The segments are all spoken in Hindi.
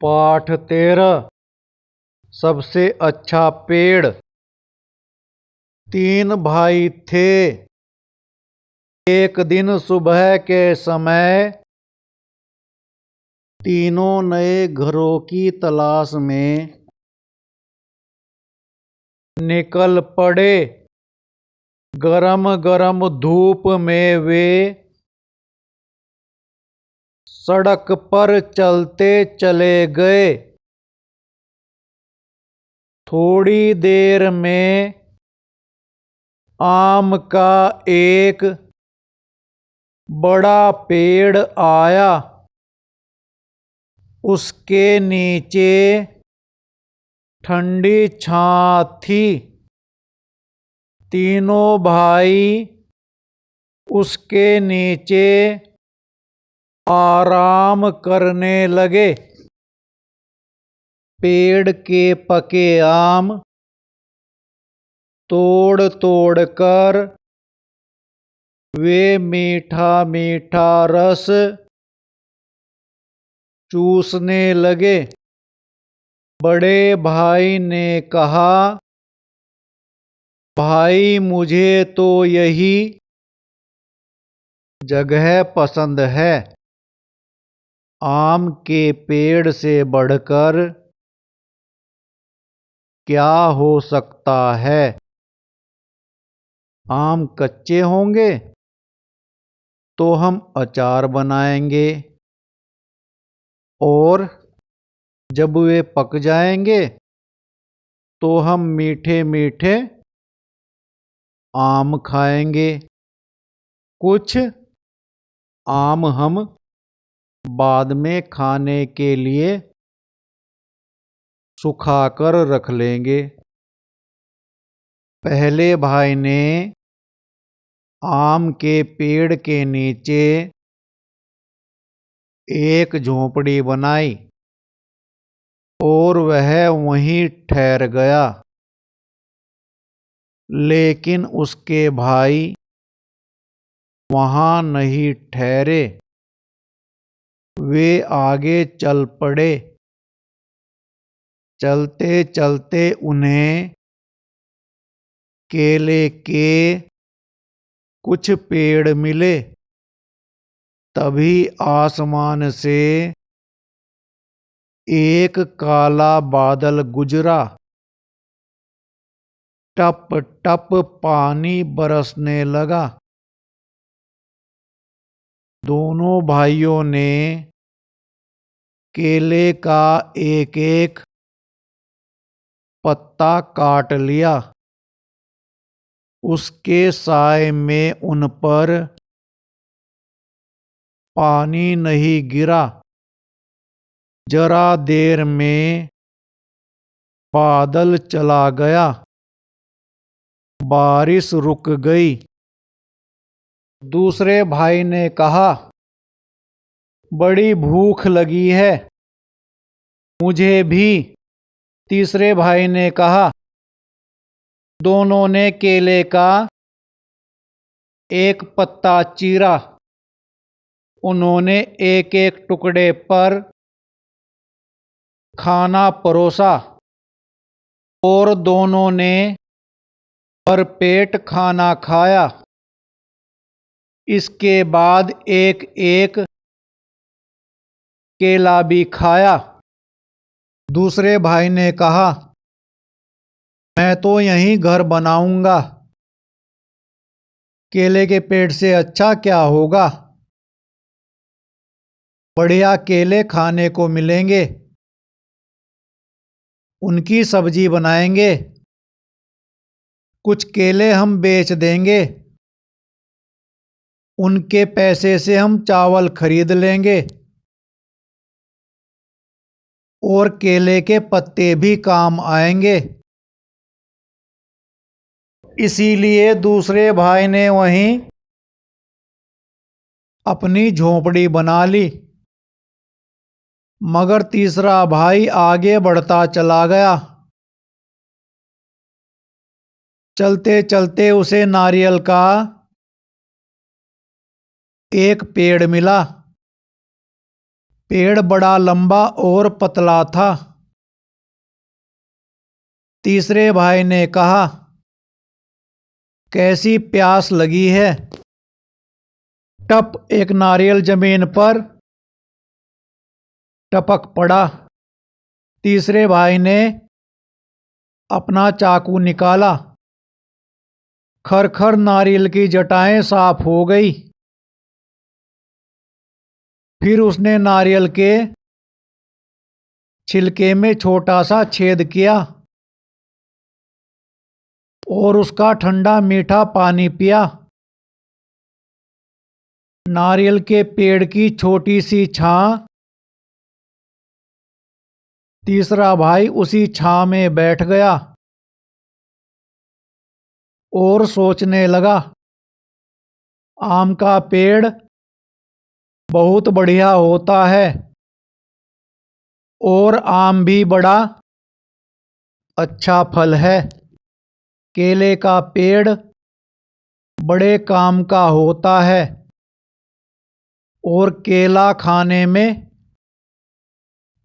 पाठ 13। सबसे अच्छा पेड़। 3 भाई थे। एक दिन सुबह के समय तीनों नए घरों की तलाश में निकल पड़े। गरम गरम धूप में वे सड़क पर चलते चले गए। थोड़ी देर में आम का एक बड़ा पेड़ आया। उसके नीचे ठंडी छां थी। तीनों भाई उसके नीचे आराम करने लगे। पेड़ के पके आम तोड़ तोड़ कर वे मीठा मीठा रस चूसने लगे। बड़े भाई ने कहा, भाई मुझे तो यही जगह पसंद है। आम के पेड़ से बढ़कर क्या हो सकता है। आम कच्चे होंगे तो हम अचार बनाएंगे और जब वे पक जाएंगे तो हम मीठे मीठे आम खाएंगे। कुछ आम हम बाद में खाने के लिए सुखाकर रख लेंगे। पहले भाई ने आम के पेड़ के नीचे एक झोंपड़ी बनाई और वह वहीं ठहर गया। लेकिन उसके भाई वहां नहीं ठहरे। वे आगे चल पड़े। चलते चलते उन्हें केले के कुछ पेड़ मिले। तभी आसमान से एक काला बादल गुजरा। टप टप पानी बरसने लगा। दोनों भाइयों ने केले का एक एक पत्ता काट लिया। उसके साए में उन पर पानी नहीं गिरा। जरा देर में बादल चला गया। बारिश रुक गई। दूसरे भाई ने कहा, बड़ी भूख लगी है। मुझे भी। तीसरे भाई ने कहा। दोनों ने केले का एक पत्ता चीरा। उन्होंने एक एक टुकड़े पर खाना परोसा और दोनों ने भरपेट खाना खाया। इसके बाद एक एक केला भी खाया। दूसरे भाई ने कहा, मैं तो यहीं घर बनाऊंगा। केले के पेड़ से अच्छा क्या होगा। बढ़िया केले खाने को मिलेंगे। उनकी सब्जी बनाएंगे। कुछ केले हम बेच देंगे। उनके पैसे से हम चावल खरीद लेंगे और केले के पत्ते भी काम आएंगे। इसीलिए दूसरे भाई ने वहीं अपनी झोंपड़ी बना ली। मगर तीसरा भाई आगे बढ़ता चला गया। चलते चलते उसे नारियल का एक पेड़ मिला। पेड़ बड़ा लंबा और पतला था। तीसरे भाई ने कहा, कैसी प्यास लगी है। टप एक नारियल जमीन पर टपक पड़ा। तीसरे भाई ने अपना चाकू निकाला। खर नारियल की जटाएं साफ हो गई। फिर उसने नारियल के छिलके में छोटा सा छेद किया और उसका ठंडा मीठा पानी पिया। नारियल के पेड़ की छोटी सी छां। तीसरा भाई उसी छां में बैठ गया और सोचने लगा, आम का पेड़ बहुत बढ़िया होता है और आम भी बड़ा अच्छा फल है। केले का पेड़ बड़े काम का होता है और केला खाने में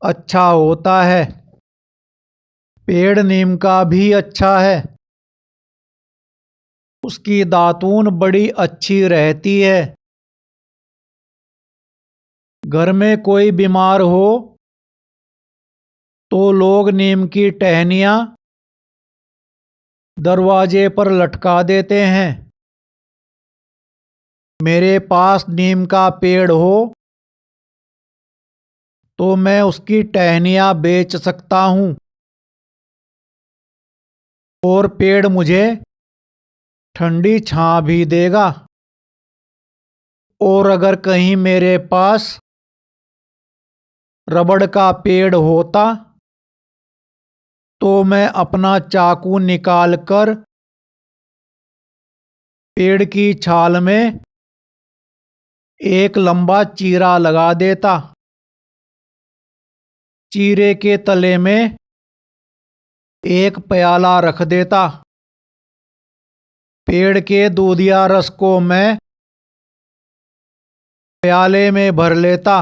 अच्छा होता है। पेड़ नीम का भी अच्छा है, उसकी दातून बड़ी अच्छी रहती है। घर में कोई बीमार हो तो लोग नीम की टहनियाँ दरवाजे पर लटका देते हैं। मेरे पास नीम का पेड़ हो तो मैं उसकी टहनियाँ बेच सकता हूँ और पेड़ मुझे ठंडी छां भी देगा। और अगर कहीं मेरे पास रबड़ का पेड़ होता तो मैं अपना चाकू निकालकर पेड़ की छाल में एक लंबा चीरा लगा देता। चीरे के तले में एक प्याला रख देता। पेड़ के दूधिया रस को मैं प्याले में भर लेता।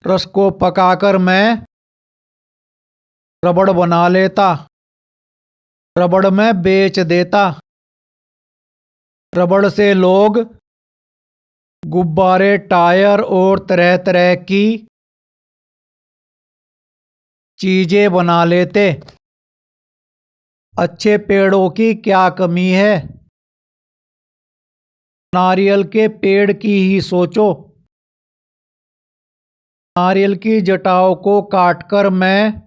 रस को पकाकर मैं रबड़ बना लेता। रबड़ में बेच देता। रबड़ से लोग गुब्बारे, टायर और तरह तरह की चीजें बना लेते। अच्छे पेड़ों की क्या कमी है। नारियल के पेड़ की ही सोचो। नारियल की जटाओं को काटकर मैं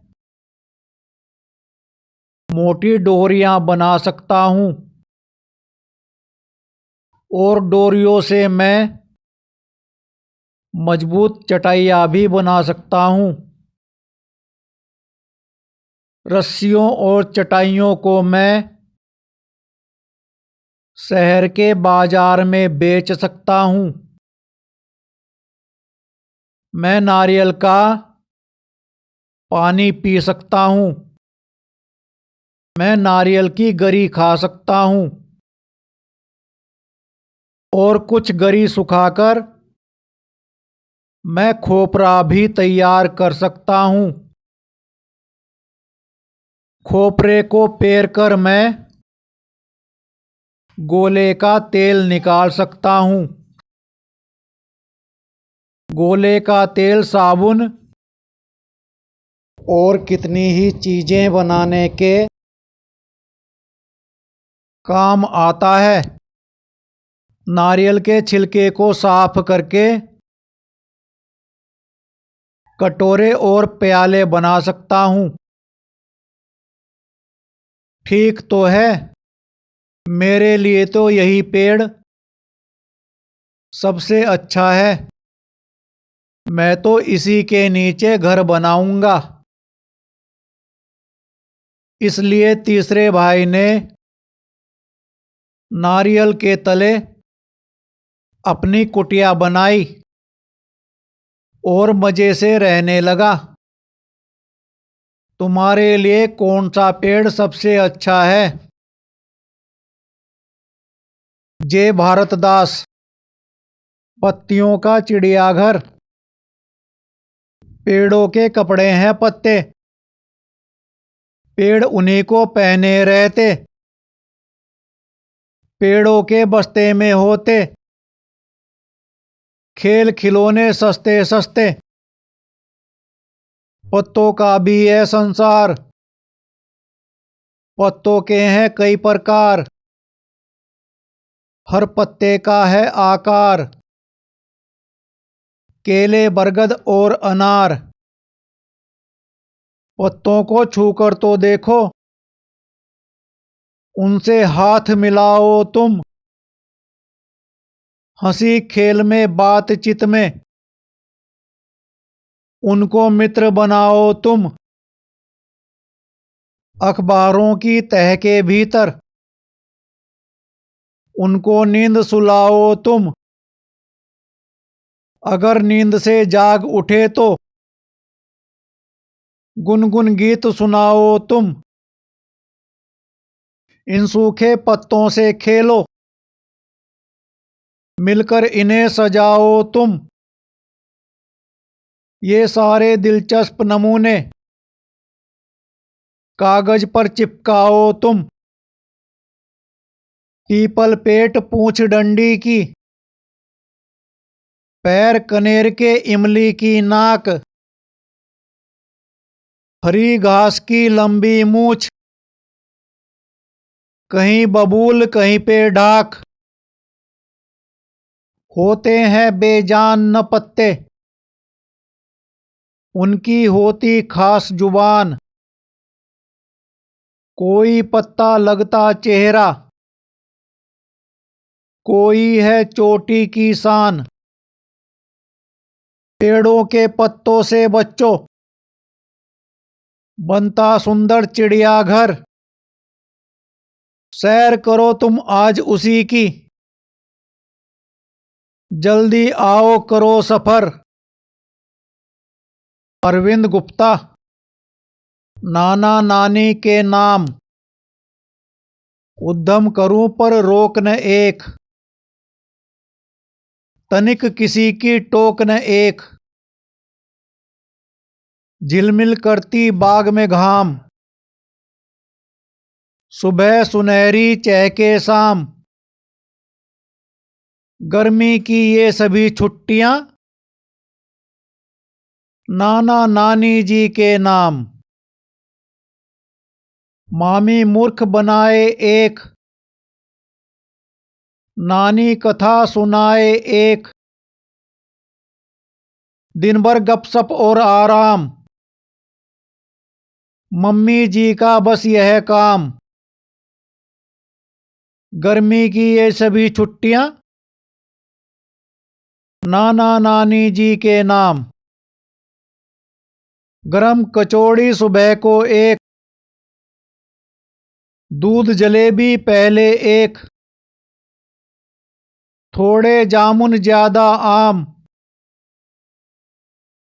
मोटी डोरियां बना सकता हूँ और डोरियों से मैं मजबूत चटाइयाँ भी बना सकता हूँ। रस्सियों और चटाइयों को मैं शहर के बाजार में बेच सकता हूँ। मैं नारियल का पानी पी सकता हूँ। मैं नारियल की गरी खा सकता हूँ और कुछ गरी सुखाकर मैं खोपरा भी तैयार कर सकता हूँ। खोपरे को पेर कर मैं गोले का तेल निकाल सकता हूँ। गोले का तेल साबुन और कितनी ही चीजें बनाने के काम आता है। नारियल के छिलके को साफ करके कटोरे और प्याले बना सकता हूँ। ठीक तो है, मेरे लिए तो यही पेड़ सबसे अच्छा है। मैं तो इसी के नीचे घर बनाऊंगा। इसलिए तीसरे भाई ने नारियल के तले अपनी कुटिया बनाई और मजे से रहने लगा। तुम्हारे लिए कौन सा पेड़ सबसे अच्छा है? जय भारतदास। पत्तियों का चिड़ियाघर। पेड़ों के कपड़े हैं पत्ते, पेड़ उन्हीं को पहने रहते। पेड़ों के बस्ते में होते खेल खिलौने सस्ते सस्ते। पत्तों का भी है संसार, पत्तों के हैं कई प्रकार। हर पत्ते का है आकार, केले बरगद और अनार। पत्तों को छूकर तो देखो, उनसे हाथ मिलाओ तुम। हंसी खेल में बातचीत में उनको मित्र बनाओ तुम। अखबारों की तह के भीतर उनको नींद सुलाओ तुम। अगर नींद से जाग उठे तो गुनगुन गीत सुनाओ तुम। इन सूखे पत्तों से खेलो, मिलकर इन्हें सजाओ तुम। ये सारे दिलचस्प नमूने कागज पर चिपकाओ तुम। पीपल पेट पूंछ डंडी की, पैर कनेर के इमली की नाक। हरी घास की लंबी मूछ, कहीं बबूल कहीं पे ढाक। होते हैं बेजान न पत्ते, उनकी होती खास जुबान। कोई पत्ता लगता चेहरा, कोई है चोटी की शान। पेड़ों के पत्तों से बच्चों बनता सुंदर चिड़ियाघर। सैर करो तुम आज उसी की, जल्दी आओ करो सफर। अरविंद गुप्ता, नाना नानी के नाम। उद्यम करूं पर रोक न एक, तनिक किसी की टोक न एक। झिलमिल करती बाग में घाम, सुबह सुनहरी चहके शाम। गर्मी की ये सभी छुट्टियां नाना नानी जी के नाम। मामी मूर्ख बनाए एक, नानी कथा सुनाए एक। दिन भर गपशप और आराम, मम्मी जी का बस यह काम। गर्मी की ये सभी छुट्टियां नाना नानी जी के नाम। गरम कचौड़ी सुबह को एक, दूध जलेबी पहले एक। थोड़े जामुन ज्यादा आम,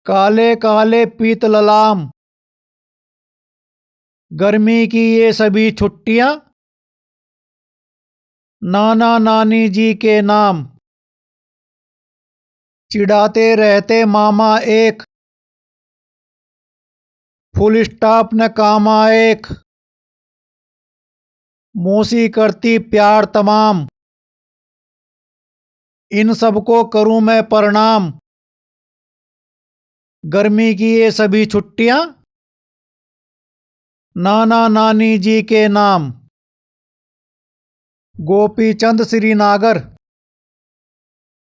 काले काले पीत ललाम। गर्मी की ये सभी छुट्टियां नाना नानी जी के नाम। चिढ़ाते रहते मामा एक, फुल स्टॉप न कामा एक। मौसी करती प्यार तमाम, इन सबको करूं मैं प्रणाम। गर्मी की ये सभी छुट्टियां नाना नानी जी के नाम। गोपी चंद श्रीनागर।